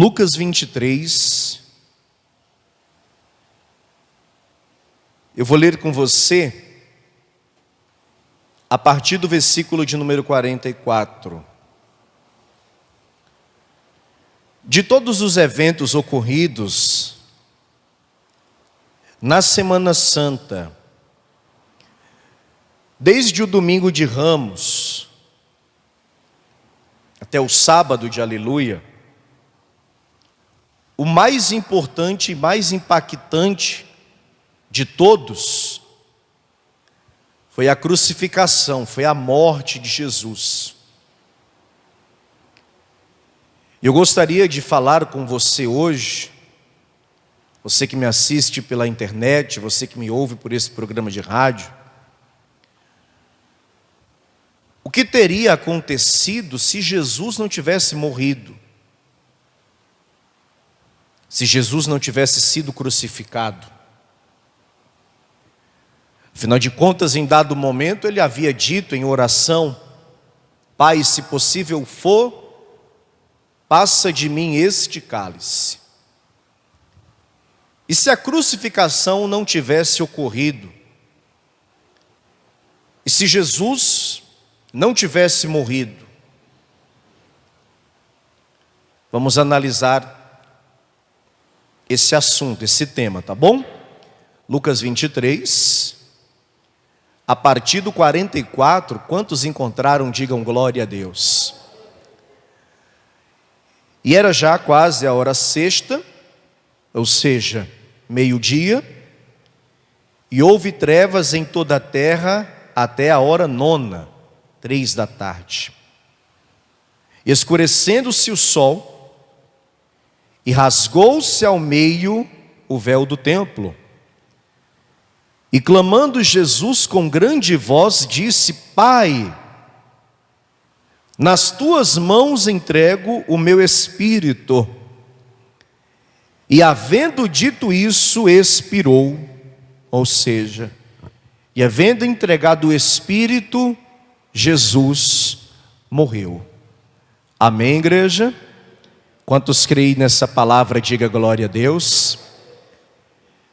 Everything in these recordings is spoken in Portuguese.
Lucas 23, eu vou ler com você a partir do versículo de número 44. De todos os eventos ocorridos na Semana Santa, desde o domingo de Ramos até o sábado de Aleluia, o mais importante e mais impactante de todos foi a crucificação, foi a morte de Jesus. Eu gostaria de falar com você hoje, você que me assiste pela internet, você que me ouve por esse programa de rádio, o que teria acontecido se Jesus não tivesse morrido? Se Jesus não tivesse sido crucificado? Afinal de contas, em dado momento, ele havia dito em oração: Pai, se possível for, passa de mim este cálice. E se a crucificação não tivesse ocorrido, e se Jesus não tivesse morrido, vamos analisar esse assunto, esse tema, tá bom? Lucas 23, a partir do 44, quantos encontraram, digam glória a Deus. E era já quase a hora sexta, ou seja, meio-dia, e houve trevas em toda a terra até a hora nona, 3 da tarde. Escurecendo-se o sol, e rasgou-se ao meio o véu do templo. E clamando Jesus com grande voz, disse: Pai, nas tuas mãos entrego o meu espírito. E havendo dito isso, expirou. Ou seja, e havendo entregado o espírito, Jesus morreu. Amém, igreja? Quantos creem nessa palavra, diga glória a Deus.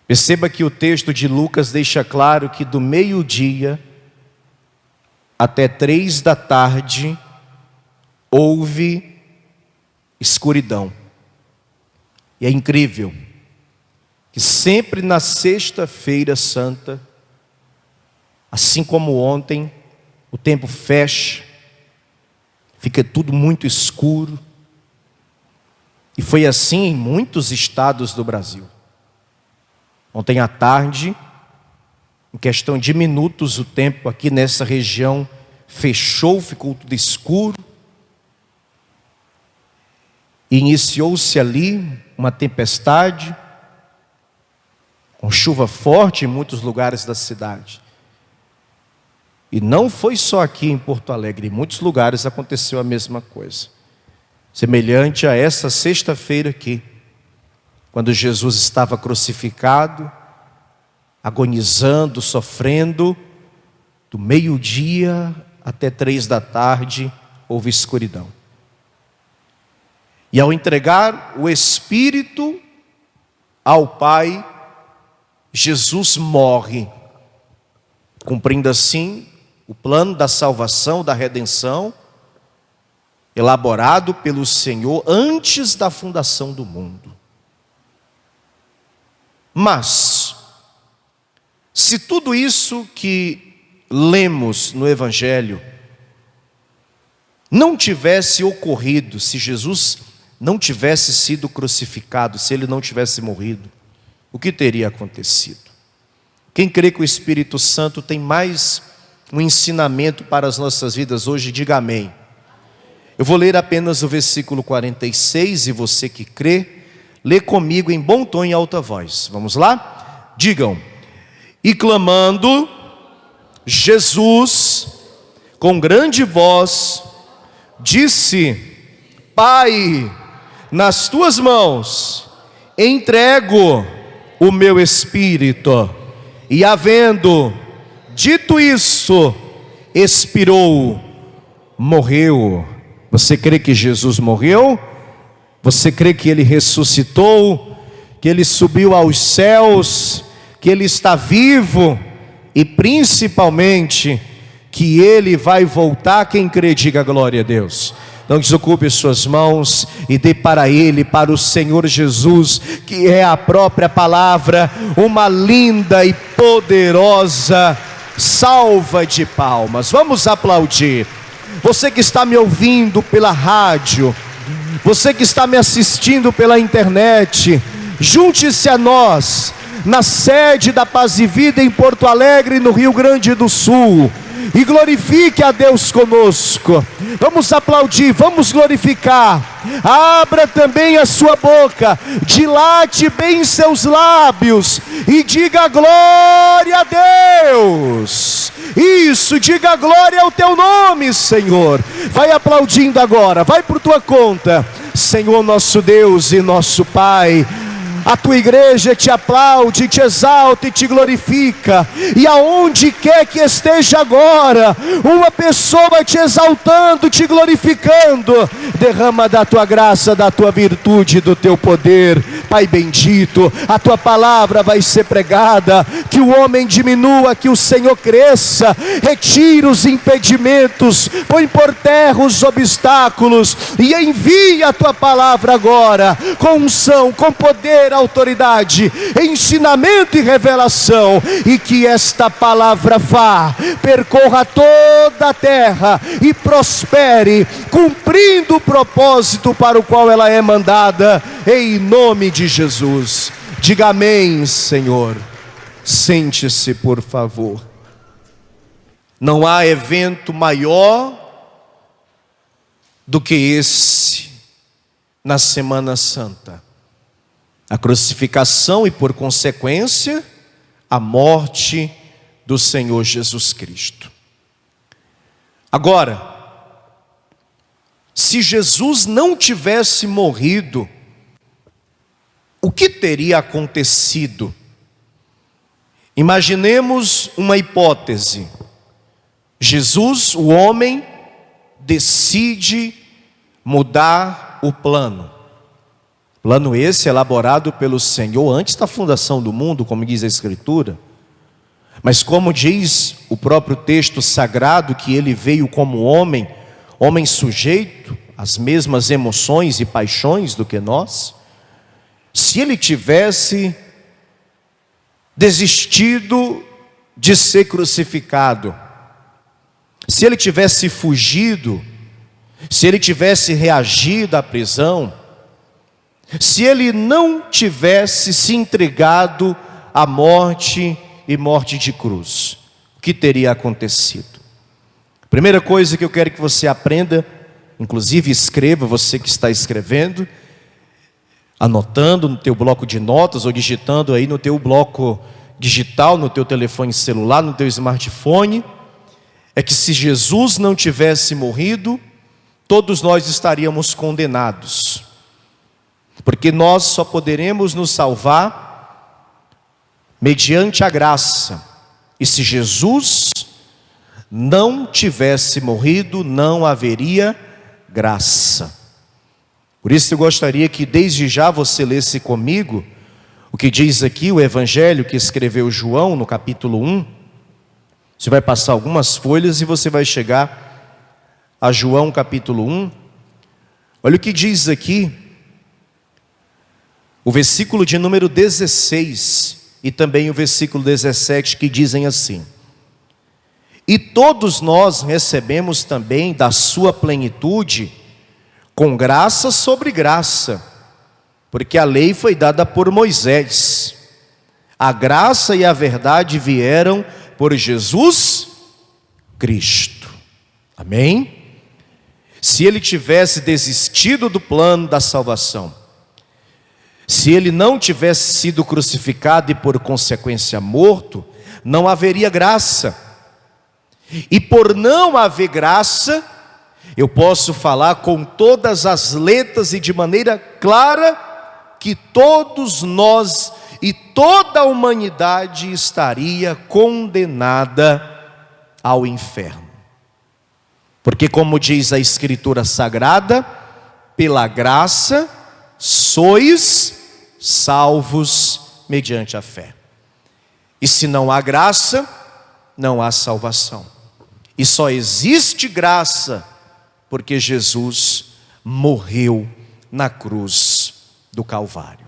Perceba que o texto de Lucas deixa claro que do meio-dia até 3 da tarde houve escuridão. E é incrível que sempre na sexta-feira santa, assim como ontem, o tempo fecha, fica tudo muito escuro. E foi assim em muitos estados do Brasil. Ontem à tarde, em questão de minutos, o tempo aqui nessa região fechou, ficou tudo escuro. E iniciou-se ali uma tempestade, com chuva forte em muitos lugares da cidade. E não foi só aqui em Porto Alegre, em muitos lugares aconteceu a mesma coisa. Semelhante a essa sexta-feira aqui, quando Jesus estava crucificado, agonizando, sofrendo, do meio-dia até 3 da tarde, houve escuridão. E ao entregar o Espírito ao Pai, Jesus morre, cumprindo assim o plano da salvação, da redenção, elaborado pelo Senhor antes da fundação do mundo. Mas, se tudo isso que lemos no Evangelho não tivesse ocorrido, se Jesus não tivesse sido crucificado, se ele não tivesse morrido, o que teria acontecido? Quem crê que o Espírito Santo tem mais um ensinamento para as nossas vidas hoje, diga amém. Eu vou ler apenas o versículo 46 e você que crê, lê comigo em bom tom e alta voz. Vamos lá? Digam: e clamando, Jesus, com grande voz, disse: Pai, nas tuas mãos entrego o meu espírito. E havendo dito isso, expirou, morreu. Você crê que Jesus morreu? Você crê que Ele ressuscitou, que Ele subiu aos céus, que Ele está vivo e principalmente que Ele vai voltar? Quem crê, diga glória a Deus. Não desocupe suas mãos e dê para Ele, para o Senhor Jesus, que é a própria palavra, uma linda e poderosa salva de palmas. Vamos aplaudir. Você que está me ouvindo pela rádio, você que está me assistindo pela internet, junte-se a nós na sede da Paz e Vida em Porto Alegre, no Rio Grande do Sul, e glorifique a Deus conosco. Vamos aplaudir, vamos glorificar. Abra também a sua boca, dilate bem seus lábios e diga glória a Deus. Isso, diga glória ao teu nome, Senhor. Vai aplaudindo agora, vai por tua conta. Senhor nosso Deus e nosso Pai, a tua igreja te aplaude, te exalta e te glorifica. E aonde quer que esteja agora uma pessoa te exaltando, te glorificando, derrama da tua graça, da tua virtude, do teu poder. Pai bendito, a tua palavra vai ser pregada, que o homem diminua, que o Senhor cresça. Retira os impedimentos, põe por terra os obstáculos e envia a tua palavra agora, com unção, com poder, autoridade, ensinamento e revelação, e que esta palavra vá, percorra toda a terra e prospere, cumprindo o propósito para o qual ela é mandada, em nome de Jesus. Diga amém, Senhor. Sente-se, por favor. Não há evento maior do que esse na Semana Santa: a crucificação e, por consequência, a morte do Senhor Jesus Cristo. Agora, se Jesus não tivesse morrido, o que teria acontecido? Imaginemos uma hipótese. Jesus, o homem, decide mudar o plano. Plano esse elaborado pelo Senhor antes da fundação do mundo, como diz a Escritura. Mas como diz o próprio texto sagrado, que ele veio como homem, homem sujeito às mesmas emoções e paixões do que nós. Se ele tivesse desistido de ser crucificado, se ele tivesse fugido, se ele tivesse reagido à prisão, se ele não tivesse se entregado à morte e morte de cruz, o que teria acontecido? Primeira coisa que eu quero que você aprenda, inclusive escreva, você que está escrevendo, anotando no teu bloco de notas ou digitando aí no teu bloco digital, no teu telefone celular, no teu smartphone, é que se Jesus não tivesse morrido, todos nós estaríamos condenados. Porque nós só poderemos nos salvar mediante a graça. E se Jesus não tivesse morrido, não haveria graça. Por isso eu gostaria que desde já você lesse comigo o que diz aqui o evangelho que escreveu João no capítulo 1. Você vai passar algumas folhas e você vai chegar a João capítulo 1. Olha o que diz aqui, o versículo de número 16 e também o versículo 17, que dizem assim: e todos nós recebemos também da sua plenitude, com graça sobre graça, porque a lei foi dada por Moisés, a graça e a verdade vieram por Jesus Cristo. Amém? Se ele tivesse desistido do plano da salvação, se ele não tivesse sido crucificado e por consequência morto, não haveria graça. E por não haver graça, eu posso falar com todas as letras e de maneira clara que todos nós e toda a humanidade estaria condenada ao inferno. Porque como diz a Escritura Sagrada, pela graça sois salvos mediante a fé. E se não há graça, não há salvação. E só existe graça porque Jesus morreu na cruz do Calvário.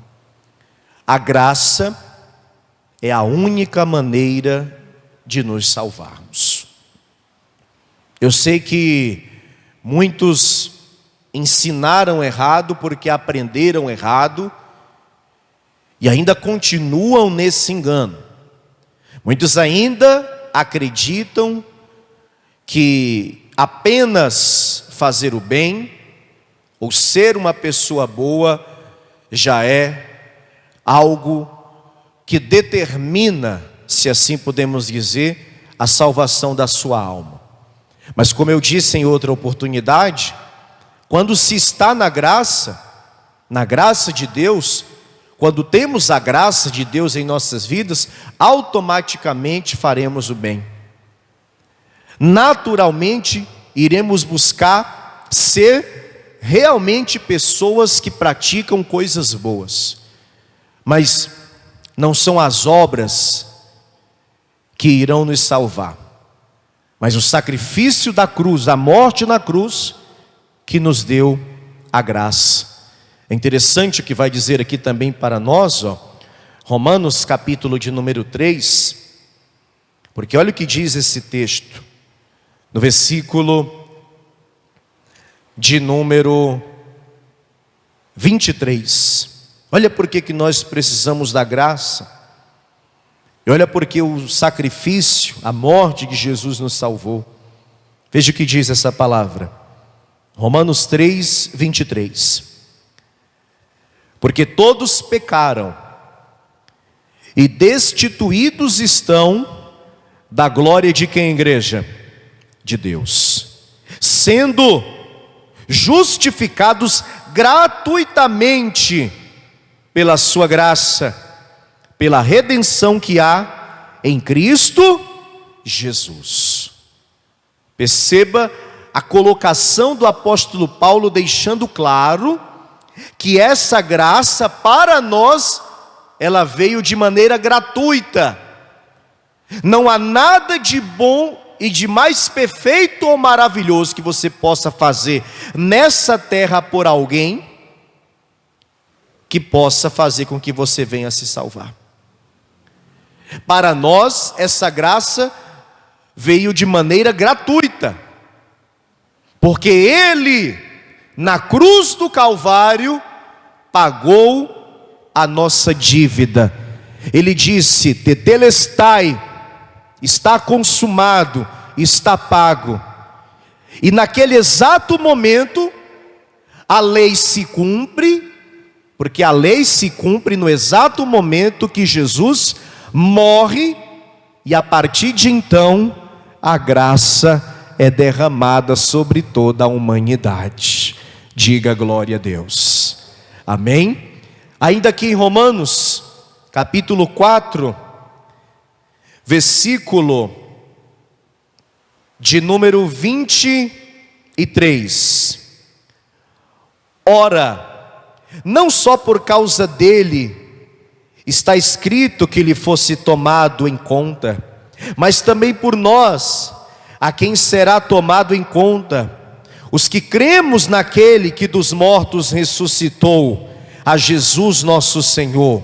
A graça é a única maneira de nos salvarmos. Eu sei que muitos ensinaram errado porque aprenderam errado e ainda continuam nesse engano. Muitos ainda acreditam que apenas fazer o bem ou ser uma pessoa boa já é algo que determina, se assim podemos dizer, a salvação da sua alma. Mas como eu disse em outra oportunidade, quando se está na graça de Deus, quando temos a graça de Deus em nossas vidas, automaticamente faremos o bem. Naturalmente, iremos buscar ser realmente pessoas que praticam coisas boas. Mas não são as obras que irão nos salvar, mas o sacrifício da cruz, a morte na cruz, que nos deu a graça. É interessante o que vai dizer aqui também para nós, Romanos capítulo de número 3, porque olha o que diz esse texto, no versículo de número 23. Olha por que nós precisamos da graça, e olha porque o sacrifício, a morte de Jesus nos salvou. Veja o que diz essa palavra, Romanos 3, 23. Porque todos pecaram e destituídos estão da glória de quem, igreja? De Deus, sendo justificados gratuitamente pela sua graça, pela redenção que há em Cristo Jesus. Perceba a colocação do apóstolo Paulo, deixando claro que essa graça para nós, ela veio de maneira gratuita. Não há nada de bom e de mais perfeito ou maravilhoso que você possa fazer nessa terra por alguém que possa fazer com que você venha se salvar. Para nós, essa graça veio de maneira gratuita, porque Ele, na cruz do Calvário, pagou a nossa dívida. Ele disse: tetelestai, está consumado, está pago. E naquele exato momento, a lei se cumpre, porque a lei se cumpre no exato momento que Jesus morre, e a partir de então, a graça é derramada sobre toda a humanidade. Diga glória a Deus. Amém? Ainda aqui em Romanos, capítulo 4, versículo de número 23. Ora, não só por causa dele está escrito que ele fosse tomado em conta, mas também por nós, a quem será tomado em conta, os que cremos naquele que dos mortos ressuscitou, a Jesus nosso Senhor,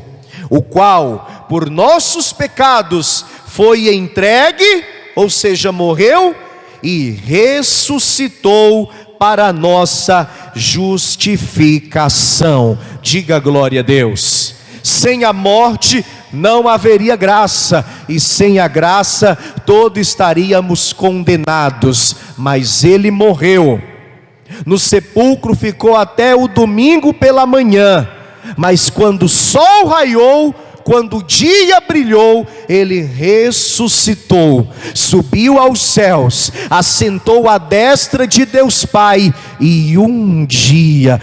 o qual por nossos pecados foi entregue, ou seja, morreu e ressuscitou para a nossa justificação. Diga glória a Deus. Sem a morte não haveria graça, e sem a graça todos estaríamos condenados, mas ele morreu. No sepulcro ficou até o domingo pela manhã, mas quando o sol raiou, quando o dia brilhou, ele ressuscitou, subiu aos céus, assentou à destra de Deus Pai, e um dia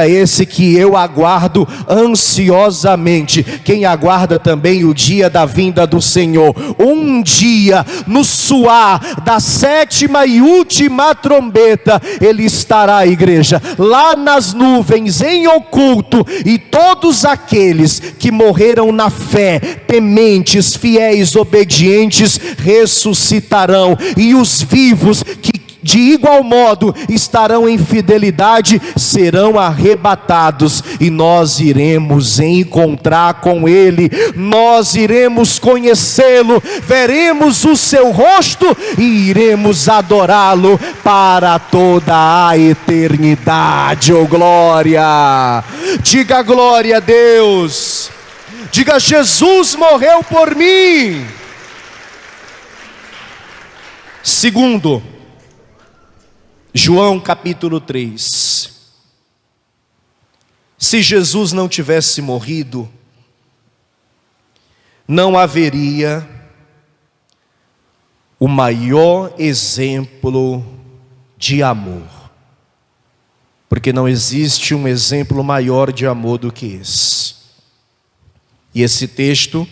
esse que eu aguardo ansiosamente. Quem aguarda também o dia da vinda do Senhor? Um dia, no soar da sétima e última trombeta, ele estará, igreja, lá nas nuvens, em oculto, e todos aqueles que morreram na fé, tementes, fiéis, obedientes, ressuscitarão, e os vivos que de igual modo estarão em fidelidade serão arrebatados, e nós iremos encontrar com Ele, nós iremos conhecê-lo, veremos o seu rosto e iremos adorá-lo para toda a eternidade. Oh glória! Diga glória a Deus, diga: Jesus morreu por mim. Segundo, João capítulo 3. Se Jesus não tivesse morrido, não haveria o maior exemplo de amor, porque não existe um exemplo maior de amor do que esse. E esse texto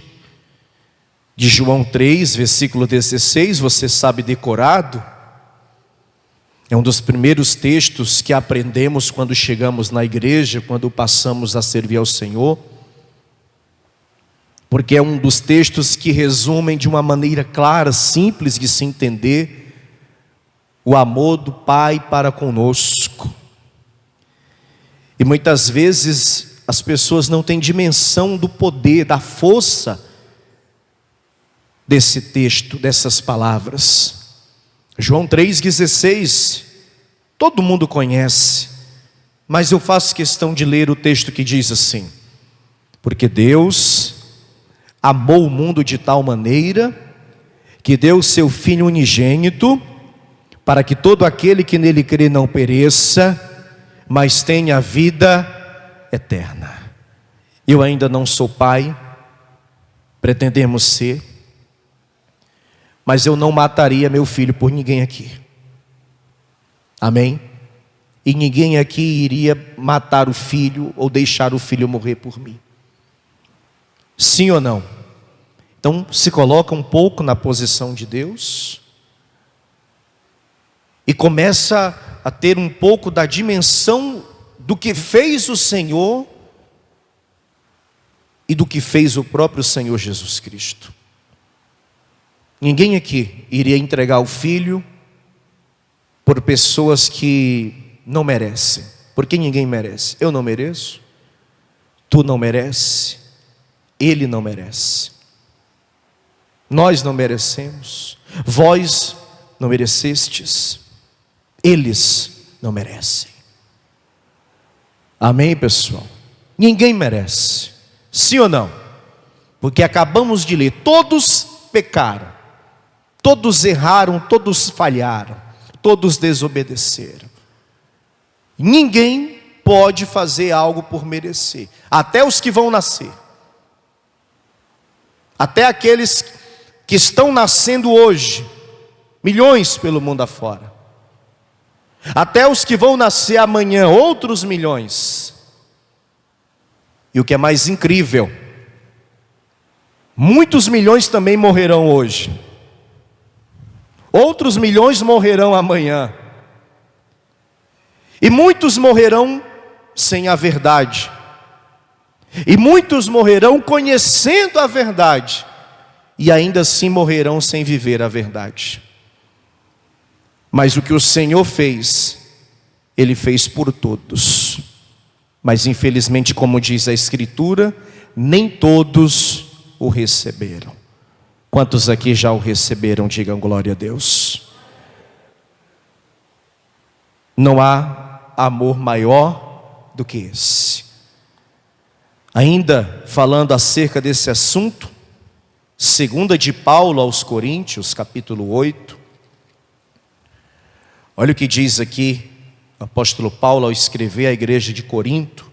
de João 3, versículo 16, você sabe decorado? É um dos primeiros textos que aprendemos quando chegamos na igreja, quando passamos a servir ao Senhor, porque é um dos textos que resumem de uma maneira clara, simples de se entender, o amor do Pai para conosco. E muitas vezes as pessoas não têm dimensão do poder, da força desse texto, dessas palavras. João 3,16, todo mundo conhece, mas eu faço questão de ler o texto que diz assim: porque Deus amou o mundo de tal maneira, que deu o seu Filho unigênito, para que todo aquele que nele crê não pereça, mas tenha vida eterna. Eu ainda não sou pai, pretendemos ser, mas eu não mataria meu filho por ninguém aqui. Amém? E ninguém aqui iria matar o filho ou deixar o filho morrer por mim. Sim ou não? Então se coloca um pouco na posição de Deus e começa a ter um pouco da dimensão do que fez o Senhor e do que fez o próprio Senhor Jesus Cristo. Ninguém aqui iria entregar o filho por pessoas que não merecem, porque ninguém merece. Eu não mereço, tu não mereces, ele não merece, nós não merecemos, vós não merecestes, eles não merecem. Amém, pessoal? Ninguém merece, sim ou não? Porque acabamos de ler, todos pecaram, todos erraram, todos falharam, todos desobedeceram. Ninguém pode fazer algo por merecer, até os que vão nascer, até aqueles que estão nascendo hoje, milhões pelo mundo afora, até os que vão nascer amanhã, outros milhões. E o que é mais incrível, muitos milhões também morrerão hoje, outros milhões morrerão amanhã, e muitos morrerão sem a verdade, e muitos morrerão conhecendo a verdade, e ainda assim morrerão sem viver a verdade. Mas o que o Senhor fez, Ele fez por todos. Mas infelizmente, como diz a Escritura, nem todos o receberam. Quantos aqui já o receberam? Digam glória a Deus. Não há amor maior do que esse. Ainda falando acerca desse assunto, 2 de Paulo aos Coríntios, capítulo 8. Olha o que diz aqui o apóstolo Paulo ao escrever à igreja de Corinto.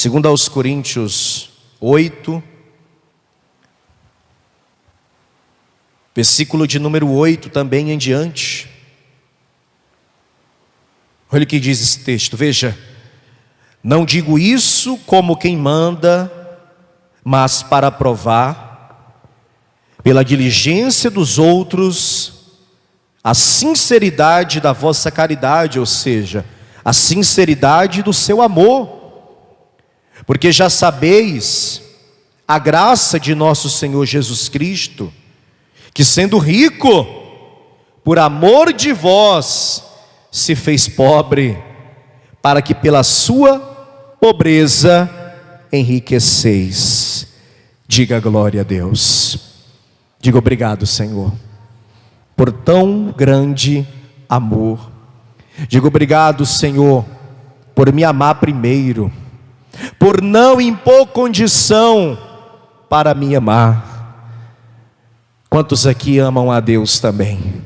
Segundo aos Coríntios 8, versículo de número 8 também em diante. Olha o que diz esse texto, veja. Não digo isso como quem manda, mas para provar, pela diligência dos outros, a sinceridade da vossa caridade, ou seja, a sinceridade do seu amor. Porque já sabeis a graça de nosso Senhor Jesus Cristo, que sendo rico, por amor de vós, se fez pobre, para que pela sua pobreza enriqueceis. Diga glória a Deus. Diga obrigado, Senhor, por tão grande amor. Diga obrigado, Senhor, por me amar primeiro, por não impor condição para me amar. Quantos aqui amam a Deus também?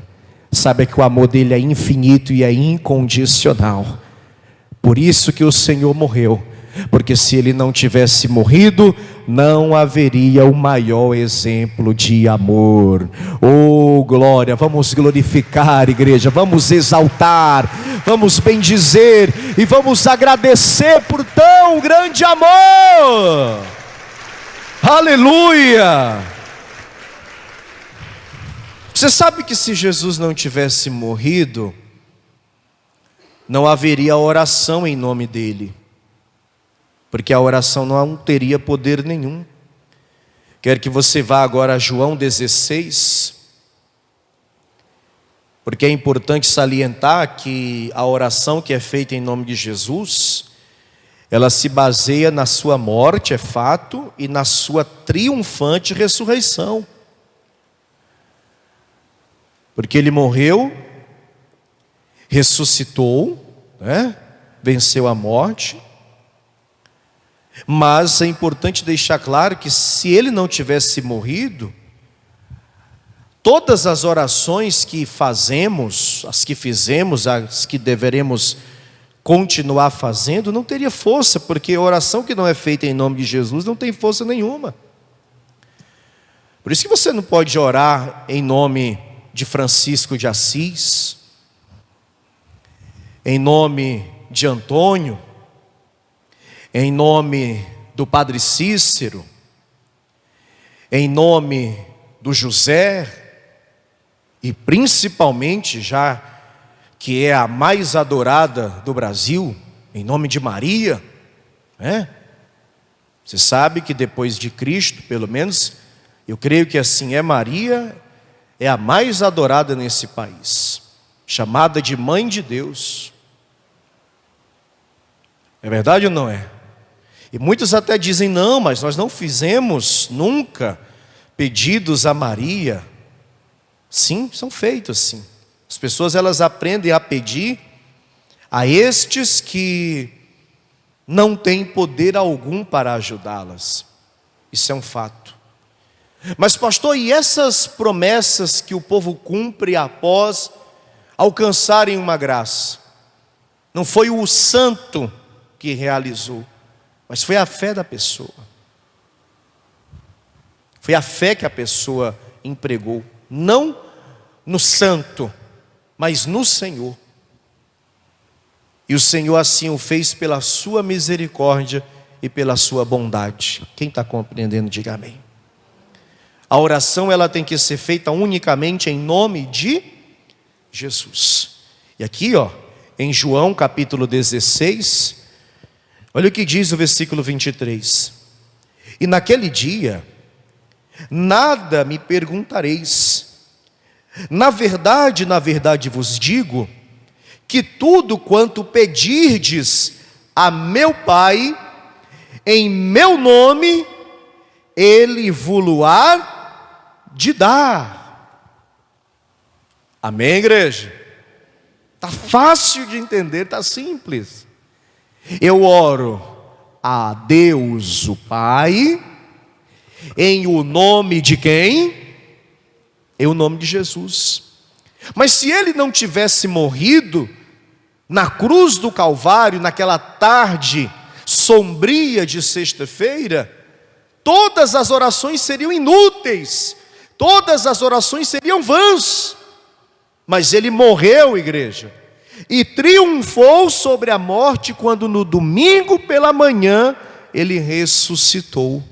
Sabe que o amor dele é infinito e é incondicional. Por isso que o Senhor morreu. Porque se ele não tivesse morrido, não haveria o maior exemplo de amor. Oh, glória! Vamos glorificar, igreja, vamos exaltar, vamos bendizer e vamos agradecer por tão grande amor. Aleluia! Você sabe que se Jesus não tivesse morrido, não haveria oração em nome dele, porque a oração não teria poder nenhum. Quero que você vá agora a João 16, porque é importante salientar que a oração que é feita em nome de Jesus, ela se baseia na sua morte, é fato, e na sua triunfante ressurreição. Porque ele morreu, ressuscitou, né? Venceu a morte. Mas é importante deixar claro que se ele não tivesse morrido, todas as orações que fazemos, as que fizemos, as que deveremos continuar fazendo, não teria força, porque a oração que não é feita em nome de Jesus não tem força nenhuma. Por isso que você não pode orar em nome de Francisco de Assis, em nome de Antônio, em nome do Padre Cícero, em nome do José, e principalmente, já que é a mais adorada do Brasil, em nome de Maria, né? Você sabe que depois de Cristo, pelo menos, eu creio que assim é, Maria é a mais adorada nesse país, chamada de Mãe de Deus. É verdade ou não é? E muitos até dizem, não, mas nós não fizemos nunca pedidos a Maria. Sim, são feitos sim. As pessoas elas aprendem a pedir a estes que não têm poder algum para ajudá-las. Isso é um fato. Mas pastor, e essas promessas que o povo cumpre após alcançarem uma graça? Não foi o santo que realizou, mas foi a fé da pessoa. Foi a fé que a pessoa empregou, não no santo, mas no Senhor. E o Senhor assim o fez pela sua misericórdia e pela sua bondade. Quem está compreendendo, diga amém. A oração ela tem que ser feita unicamente em nome de Jesus. E aqui, em João capítulo 16, olha o que diz o versículo 23. E naquele dia, nada me perguntareis. Na verdade vos digo, que tudo quanto pedirdes a meu Pai, em meu nome, Ele vos-lo-á de dar. Amém, igreja? Está fácil de entender, está simples. Eu oro a Deus o Pai, em o nome de quem? Em o nome de Jesus. Mas se ele não tivesse morrido na cruz do Calvário, naquela tarde sombria de sexta-feira, todas as orações seriam inúteis, todas as orações seriam vãs. Mas ele morreu, igreja, e triunfou sobre a morte quando no domingo pela manhã ele ressuscitou.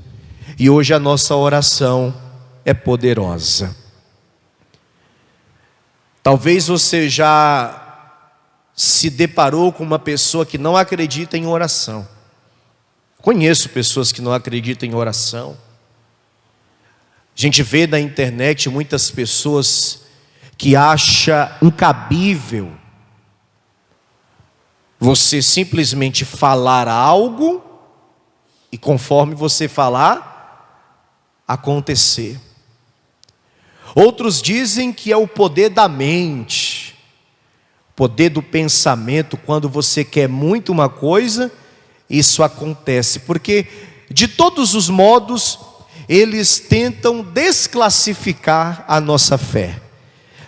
E hoje a nossa oração é poderosa. Talvez você já se deparou com uma pessoa que não acredita em oração. Conheço pessoas que não acreditam em oração. A gente vê na internet muitas pessoas que acham incabível você simplesmente falar algo e conforme você falar, acontecer. Outros dizem que é o poder da mente, poder do pensamento. Quando você quer muito uma coisa, isso acontece, porque de todos os modos eles tentam desclassificar a nossa fé,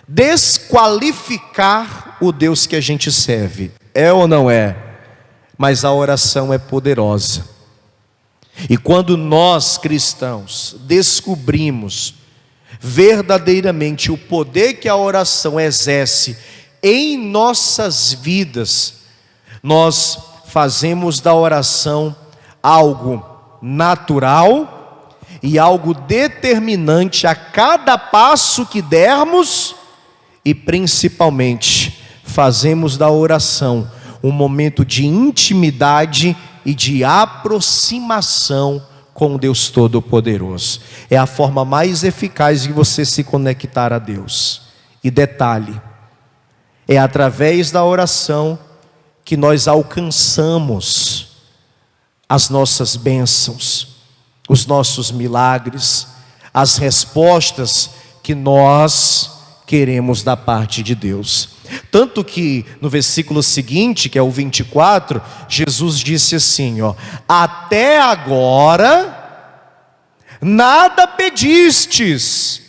desqualificar o Deus que a gente serve. É ou não é? Mas a oração é poderosa. E quando nós cristãos descobrimos verdadeiramente o poder que a oração exerce em nossas vidas, nós fazemos da oração algo natural e algo determinante a cada passo que dermos, e principalmente fazemos da oração um momento de intimidade e de aproximação com Deus Todo-Poderoso. É a forma mais eficaz de você se conectar a Deus. E detalhe, é através da oração que nós alcançamos as nossas bênçãos, os nossos milagres, as respostas que nós queremos da parte de Deus. Tanto que no versículo seguinte, que é o 24, Jesus disse assim, até agora nada pedistes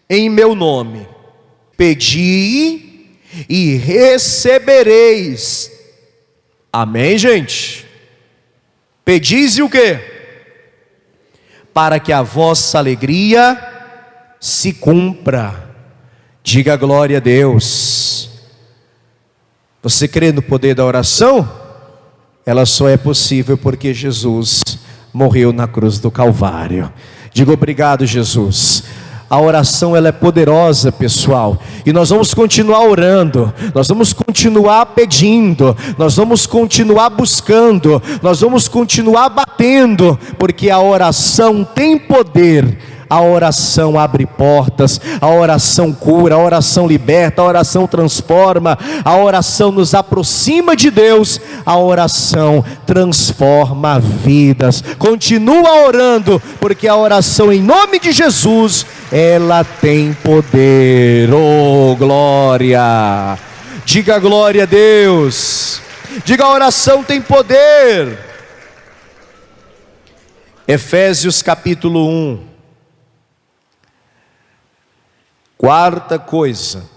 em meu nome. Pedi e recebereis. Amém, gente? Pedis e o quê? Para que a vossa alegria se cumpra. Diga glória a Deus. Você crê no poder da oração? Ela só é possível porque Jesus morreu na cruz do Calvário. Diga obrigado, Jesus. A oração, ela é poderosa, pessoal, e nós vamos continuar orando, nós vamos continuar pedindo, nós vamos continuar buscando, nós vamos continuar batendo, porque a oração tem poder. A oração abre portas, a oração cura, a oração liberta, a oração transforma, a oração nos aproxima de Deus, a oração transforma vidas. Continua orando, porque a oração em nome de Jesus, ela tem poder. Oh, glória! Diga glória a Deus. Diga, a oração tem poder. Efésios capítulo 1. Quarta coisa,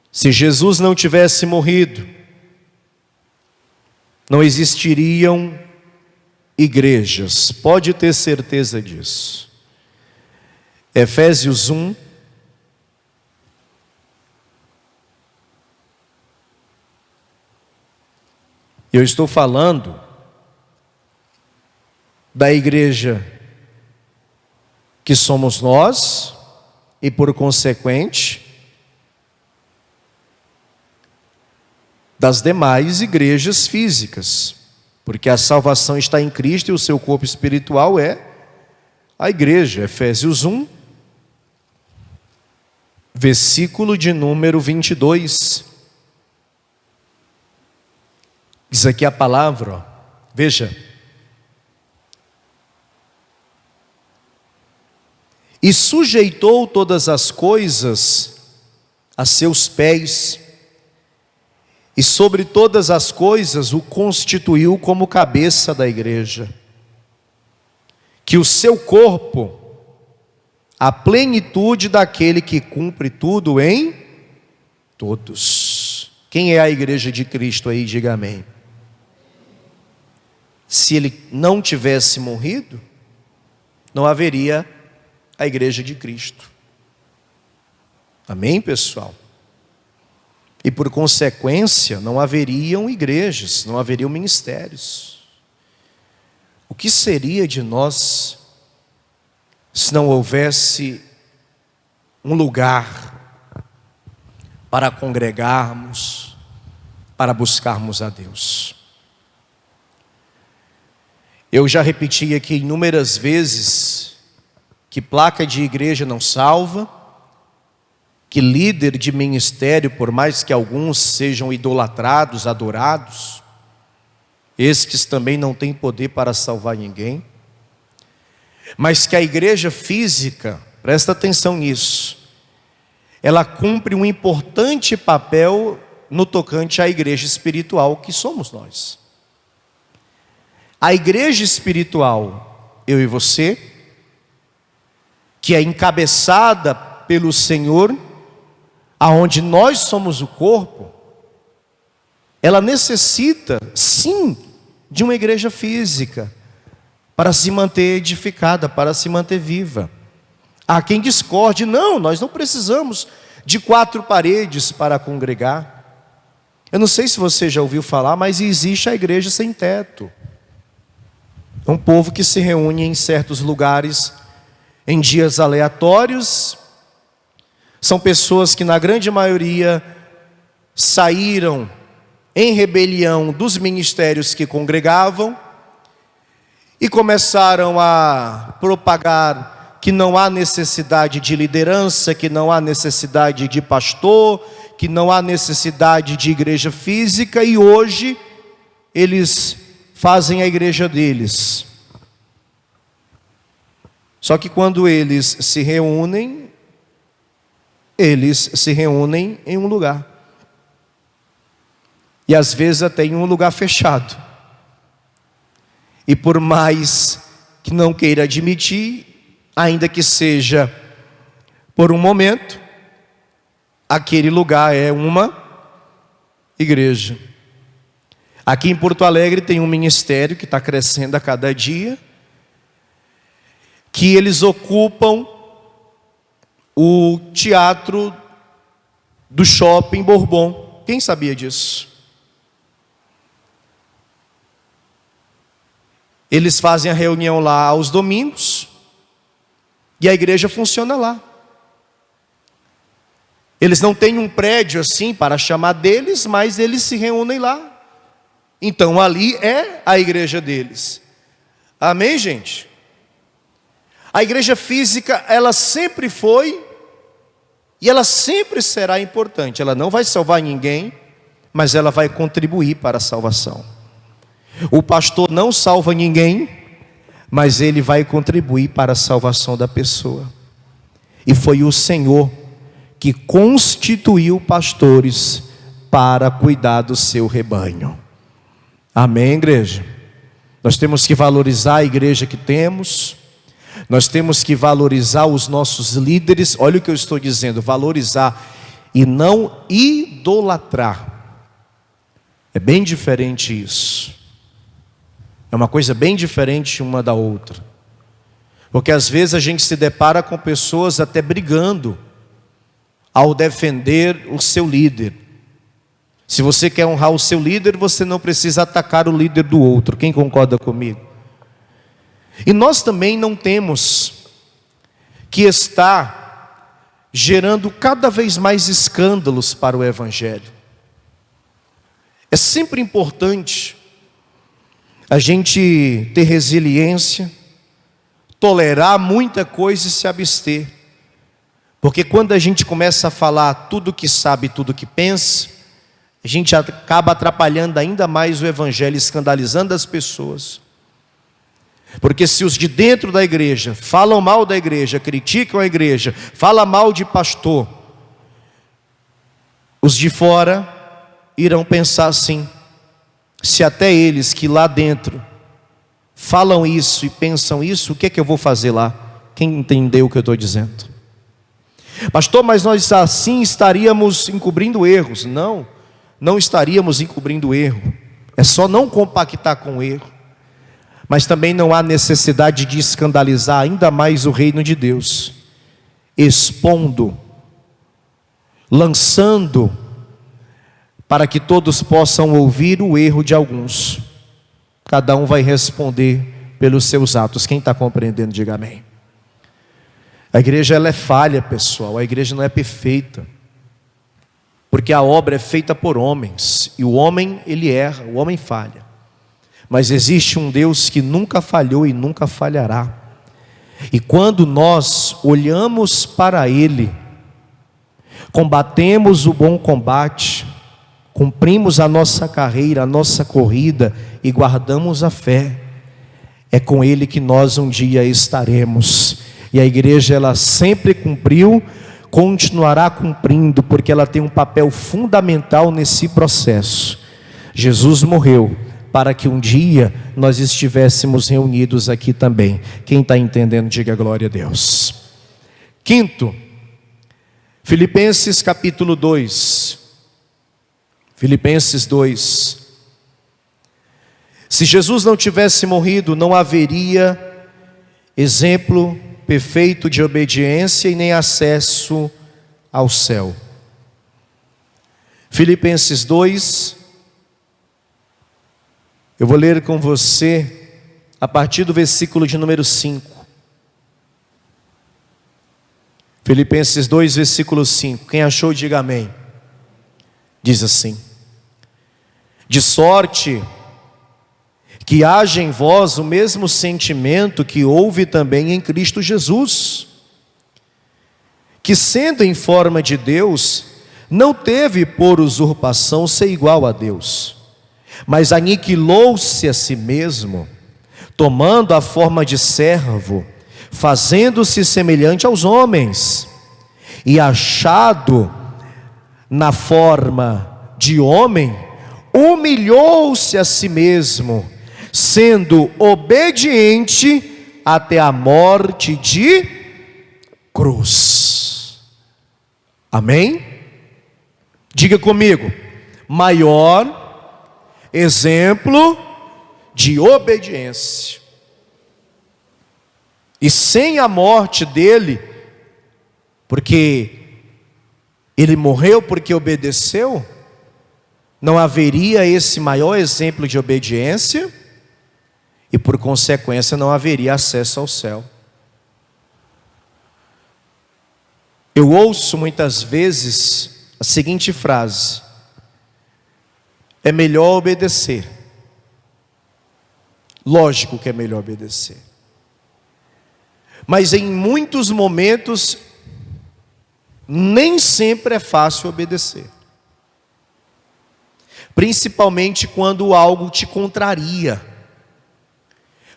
se Jesus não tivesse morrido, não existiriam igrejas, pode ter certeza disso. Efésios 1, eu estou falando da igreja que somos nós, e por consequente das demais igrejas físicas, porque a salvação está em Cristo e o seu corpo espiritual é a igreja. Efésios 1, versículo de número 22, diz aqui a palavra, veja: e sujeitou todas as coisas a seus pés, e sobre todas as coisas o constituiu como cabeça da igreja, que o seu corpo, a plenitude daquele que cumpre tudo em todos. Quem é a igreja de Cristo aí? Diga amém. se ele não tivesse morrido, não haveria a igreja de Cristo. Amém, pessoal? E por consequência, não haveriam igrejas, não haveriam ministérios. O que seria de nós se não houvesse um lugar para congregarmos, para buscarmos a Deus? Eu já repeti aqui inúmeras vezes que placa de igreja não salva, que líder de ministério, por mais que alguns sejam idolatrados, adorados, estes também não têm poder para salvar ninguém, mas que a igreja física, presta atenção nisso, ela cumpre um importante papel no tocante à igreja espiritual que somos nós. A igreja espiritual, eu e você, que é encabeçada pelo Senhor, aonde nós somos o corpo, ela necessita, sim, de uma igreja física, para se manter edificada, para se manter viva. Há quem discorde, não, nós não precisamos de 4 paredes para congregar. Eu não sei se você já ouviu falar, mas existe a igreja sem teto. É um povo que se reúne em certos lugares, em dias aleatórios. São pessoas que na grande maioria saíram em rebelião dos ministérios que congregavam e começaram a propagar que não há necessidade de liderança, que não há necessidade de pastor, que não há necessidade de igreja física, e hoje eles fazem a igreja deles. Só que quando eles se reúnem em um lugar. E às vezes até em um lugar fechado. E por mais que não queira admitir, ainda que seja por um momento, aquele lugar é uma igreja. Aqui em Porto Alegre tem um ministério que está crescendo a cada dia, que eles ocupam o teatro do Shopping Bourbon. Quem sabia disso? Eles fazem a reunião lá aos domingos e a igreja funciona lá. Eles não têm um prédio assim para chamar deles, mas eles se reúnem lá. Então ali é a igreja deles. Amém, gente? A igreja física, ela sempre foi e ela sempre será importante. Ela não vai salvar ninguém, mas ela vai contribuir para a salvação. O pastor não salva ninguém, mas ele vai contribuir para a salvação da pessoa. E foi o Senhor que constituiu pastores para cuidar do seu rebanho. Amém, igreja? Nós temos que valorizar a igreja que temos. Nós temos que valorizar os nossos líderes. Olha o que eu estou dizendo, valorizar e não idolatrar. É bem diferente isso. É uma coisa bem diferente uma da outra. Porque às vezes a gente se depara com pessoas até brigando ao defender o seu líder. Se você quer honrar o seu líder, você não precisa atacar o líder do outro. Quem concorda comigo? E nós também não temos que estar gerando cada vez mais escândalos para o evangelho. É sempre importante a gente ter resiliência, tolerar muita coisa e se abster. Porque quando a gente começa a falar tudo que sabe, tudo que pensa, a gente acaba atrapalhando ainda mais o evangelho, escandalizando as pessoas. Porque se os de dentro da igreja falam mal da igreja, criticam a igreja, falam mal de pastor, os de fora irão pensar assim: se até eles que lá dentro falam isso e pensam isso, o que é que eu vou fazer lá? Quem entendeu o que eu estou dizendo? Pastor, mas nós assim estaríamos encobrindo erros. Não, não estaríamos encobrindo erro. É só não compactar com o erro. Mas também não há necessidade de escandalizar ainda mais o reino de Deus, expondo, lançando, para que todos possam ouvir o erro de alguns. Cada um vai responder pelos seus atos. Quem está compreendendo, diga amém. A igreja ela é falha, pessoal. A igreja não é perfeita, porque a obra é feita por homens, e o homem ele erra, o homem falha. Mas existe um Deus que nunca falhou e nunca falhará. E quando nós olhamos para Ele, combatemos o bom combate, cumprimos a nossa carreira, a nossa corrida e guardamos a fé, é com Ele que nós um dia estaremos. E a igreja ela sempre cumpriu, continuará cumprindo, porque ela tem um papel fundamental nesse processo. Jesus morreu para que um dia nós estivéssemos reunidos aqui também. Quem está entendendo, diga glória a Deus. Quinto, Filipenses capítulo 2. Filipenses 2. Se Jesus não tivesse morrido, não haveria exemplo perfeito de obediência e nem acesso ao céu. Filipenses 2, eu vou ler com você a partir do versículo de número 5. Filipenses 2, versículo 5. Quem achou, diga amém. Diz assim: de sorte que haja em vós o mesmo sentimento que houve também em Cristo Jesus, que sendo em forma de Deus, não teve por usurpação ser igual a Deus, mas aniquilou-se a si mesmo, tomando a forma de servo, fazendo-se semelhante aos homens, e achado na forma de homem, humilhou-se a si mesmo, sendo obediente até a morte de cruz. Amém? Diga comigo: maior exemplo de obediência. E sem a morte dele, porque ele morreu porque obedeceu, não haveria esse maior exemplo de obediência, e por consequência não haveria acesso ao céu. Eu ouço muitas vezes a seguinte frase: é melhor obedecer. Lógico que é melhor obedecer, mas em muitos momentos nem sempre é fácil obedecer, principalmente quando algo te contraria,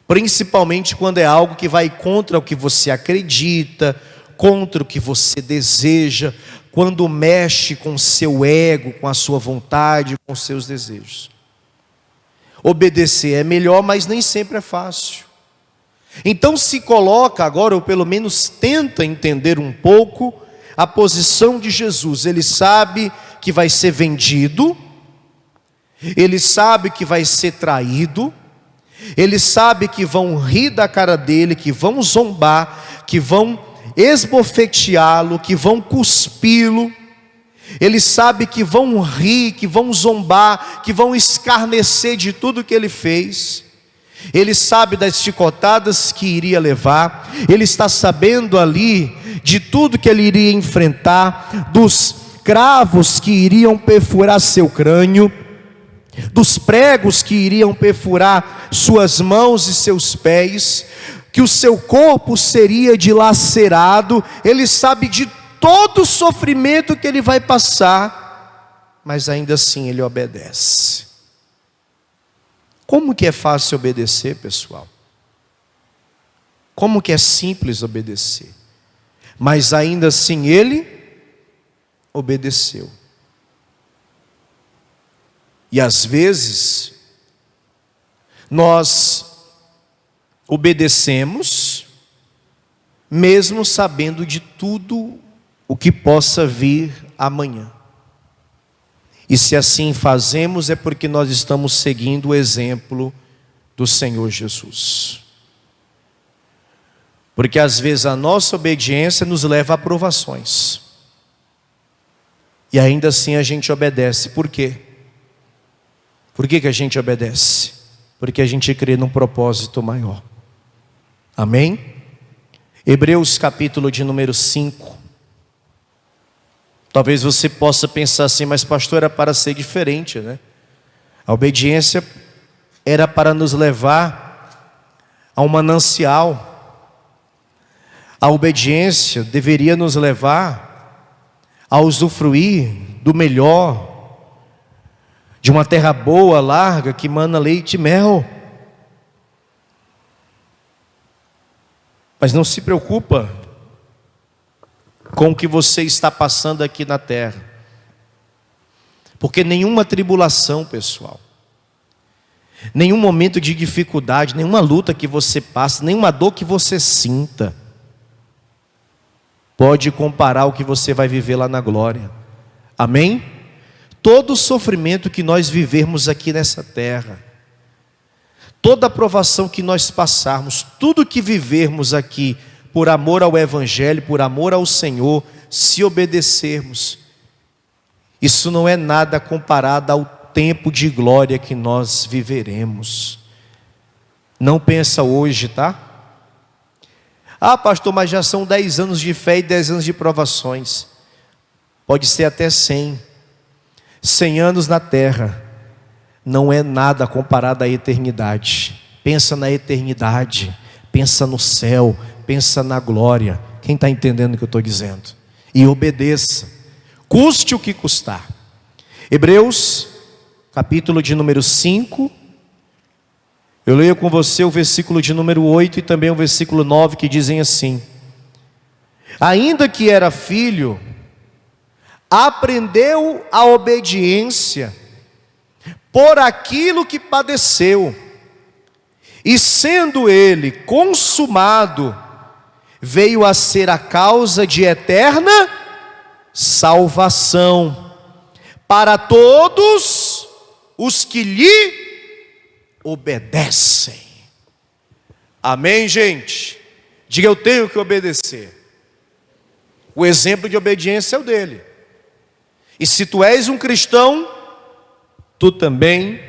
principalmente quando é algo que vai contra o que você acredita, contra o que você deseja, quando mexe com o seu ego, com a sua vontade, com os seus desejos. Obedecer é melhor, mas nem sempre é fácil. Então se coloca agora, ou pelo menos tenta entender um pouco, a posição de Jesus. Ele sabe que vai ser vendido, ele sabe que vai ser traído, ele sabe que vão rir da cara dele, que vão zombar, que vão esbofeteá-lo, que vão cuspi-lo. Ele sabe que vão rir, que vão zombar, que vão escarnecer de tudo que ele fez. Ele sabe das chicotadas que iria levar. Ele está sabendo ali de tudo que ele iria enfrentar, dos cravos que iriam perfurar seu crânio, dos pregos que iriam perfurar suas mãos e seus pés, que o seu corpo seria dilacerado. Ele sabe de todo o sofrimento que ele vai passar, mas ainda assim ele obedece. Como que é fácil obedecer, pessoal? Como que é simples obedecer? Mas ainda assim ele obedeceu. E às vezes nós obedecemos mesmo sabendo de tudo o que possa vir amanhã. E se assim fazemos é porque nós estamos seguindo o exemplo do Senhor Jesus. Porque às vezes a nossa obediência nos leva a provações. E ainda assim a gente obedece. Por quê? Por que a gente obedece? Porque a gente crê num propósito maior. Amém? Hebreus capítulo de número 5. Talvez você possa pensar assim, mas pastor, era para ser diferente, né? A obediência era para nos levar a um manancial. A obediência deveria nos levar a usufruir do melhor, de uma terra boa, larga, que mana leite e mel. Mas não se preocupa com o que você está passando aqui na terra. Porque nenhuma tribulação, pessoal, nenhum momento de dificuldade, nenhuma luta que você passe, nenhuma dor que você sinta, pode comparar o que você vai viver lá na glória. Amém? Todo o sofrimento que nós vivermos aqui nessa terra, toda a provação que nós passarmos, tudo que vivermos aqui, por amor ao Evangelho, por amor ao Senhor, se obedecermos, isso não é nada comparado ao tempo de glória que nós viveremos. Não pensa hoje, tá? Ah, pastor, mas já são 10 anos de fé e 10 anos de provações. Pode ser até 100. 100 anos na terra não é nada comparado à eternidade. Pensa na eternidade, pensa no céu, pensa na glória. Quem está entendendo o que eu estou dizendo? E obedeça, custe o que custar. Hebreus, capítulo de número 5. Eu leio com você o versículo de número 8 e também o versículo 9, que dizem assim: ainda que era filho, aprendeu a obediência por aquilo que padeceu, e sendo ele consumado, veio a ser a causa de eterna salvação para todos os que lhe obedecem. Amém, gente? Diga: eu tenho que obedecer. O exemplo de obediência é o dele. E se tu és um cristão, tu também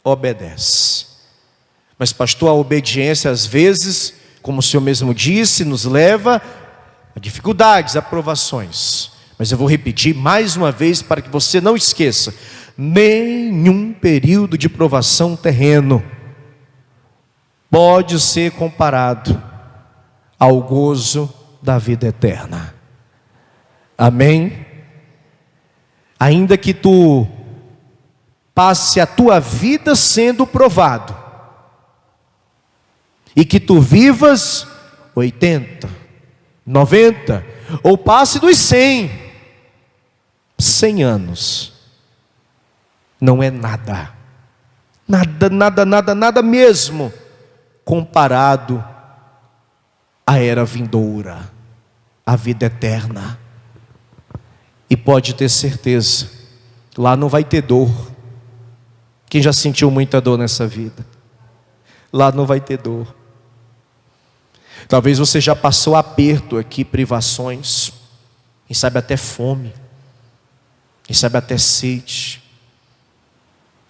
obedece. Mas pastor, a obediência às vezes, como o Senhor mesmo disse, nos leva a dificuldades, a provações. Mas eu vou repetir mais uma vez para que você não esqueça: nenhum período de provação terreno pode ser comparado ao gozo da vida eterna. Amém? Ainda que tu passe a tua vida sendo provado, e que tu vivas 80, 90, ou passe dos 100 anos, não é nada, nada mesmo, comparado à era vindoura, à vida eterna. E pode ter certeza, lá não vai ter dor. Quem já sentiu muita dor nessa vida? Lá não vai ter dor. Talvez você já passou aperto aqui, privações, quem sabe até fome, quem sabe até sede.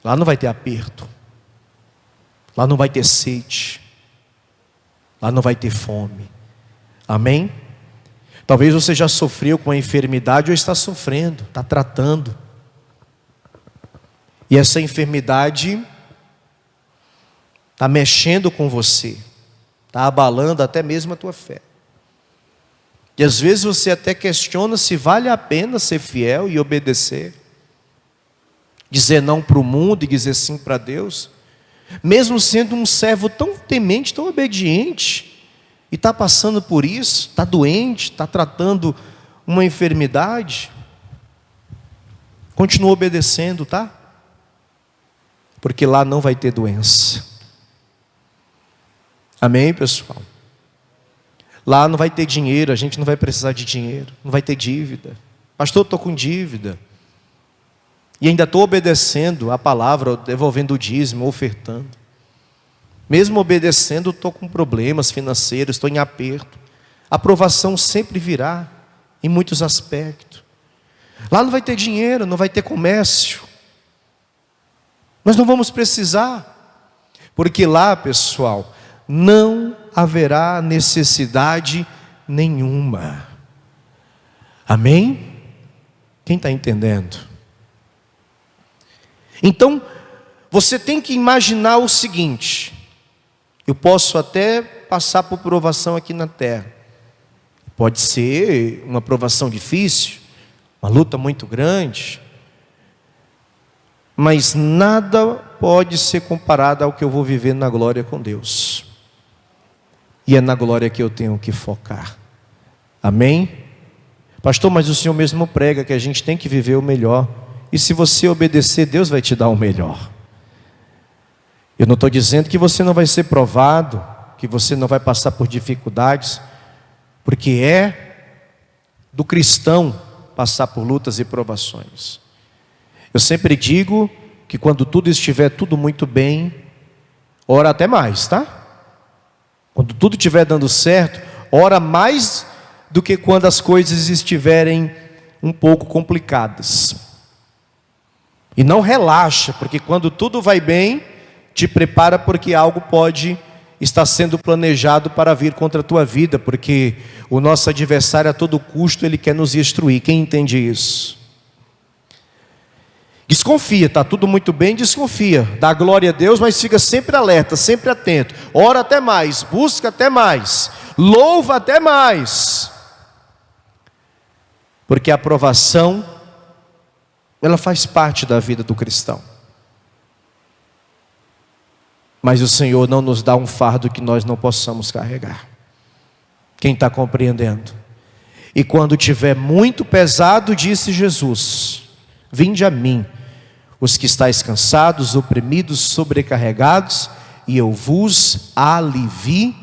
Lá não vai ter aperto, lá não vai ter sede, lá não vai ter fome. Amém? Talvez você já sofreu com a enfermidade ou está sofrendo, está tratando. E essa enfermidade está mexendo com você, está abalando até mesmo a tua fé. E às vezes você até questiona se vale a pena ser fiel e obedecer, dizer não para o mundo e dizer sim para Deus, mesmo sendo um servo tão temente, tão obediente, e está passando por isso, está doente, está tratando uma enfermidade. Continua obedecendo, tá? Porque lá não vai ter doença. Amém, pessoal? Lá não vai ter dinheiro, a gente não vai precisar de dinheiro, não vai ter dívida. Pastor, eu estou com dívida, e ainda estou obedecendo a palavra, devolvendo o dízimo, ofertando. Mesmo obedecendo, estou com problemas financeiros, estou em aperto. A aprovação sempre virá, em muitos aspectos. Lá não vai ter dinheiro, não vai ter comércio. Nós não vamos precisar. Porque lá, pessoal, não haverá necessidade nenhuma. Amém? Quem está entendendo? Então, você tem que imaginar o seguinte: eu posso até passar por provação aqui na terra. Pode ser uma provação difícil, uma luta muito grande, mas nada pode ser comparado ao que eu vou viver na glória com Deus. E é na glória que eu tenho que focar. Amém? Pastor, mas o Senhor mesmo prega que a gente tem que viver o melhor. E se você obedecer, Deus vai te dar o melhor. Eu não estou dizendo que você não vai ser provado, que você não vai passar por dificuldades, porque é do cristão passar por lutas e provações. Eu sempre digo que quando tudo estiver tudo muito bem, ora até mais, tá? Quando tudo estiver dando certo, ora mais do que quando as coisas estiverem um pouco complicadas. E não relaxa, porque quando tudo vai bem, te prepara, porque algo pode estar sendo planejado para vir contra a tua vida, porque o nosso adversário a todo custo, ele quer nos destruir. Quem entende isso? Desconfia, está tudo muito bem, desconfia, dá glória a Deus, mas fica sempre alerta, sempre atento, ora até mais, busca até mais, louva até mais, porque a aprovação, ela faz parte da vida do cristão. Mas o Senhor não nos dá um fardo que nós não possamos carregar. Quem está compreendendo? E quando tiver muito pesado, disse Jesus: vinde a mim, os que estáis cansados, oprimidos, sobrecarregados, e eu vos aliviarei.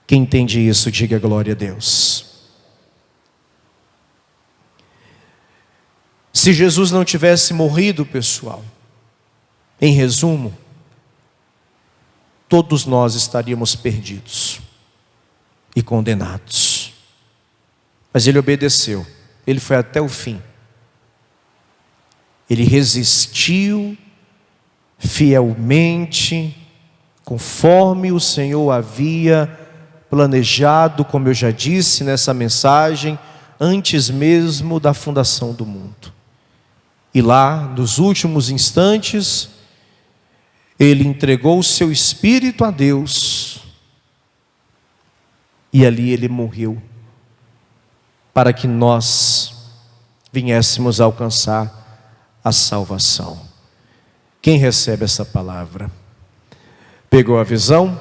Quem entende isso, diga glória a Deus. Se Jesus não tivesse morrido, pessoal, em resumo, todos nós estaríamos perdidos e condenados. Mas Ele obedeceu, Ele foi até o fim. Ele resistiu fielmente, conforme o Senhor havia planejado, como eu já disse nessa mensagem, antes mesmo da fundação do mundo. E lá, nos últimos instantes, Ele entregou o seu espírito a Deus, e ali Ele morreu, para que nós viéssemos alcançar a salvação. Quem recebe essa palavra? Pegou a visão?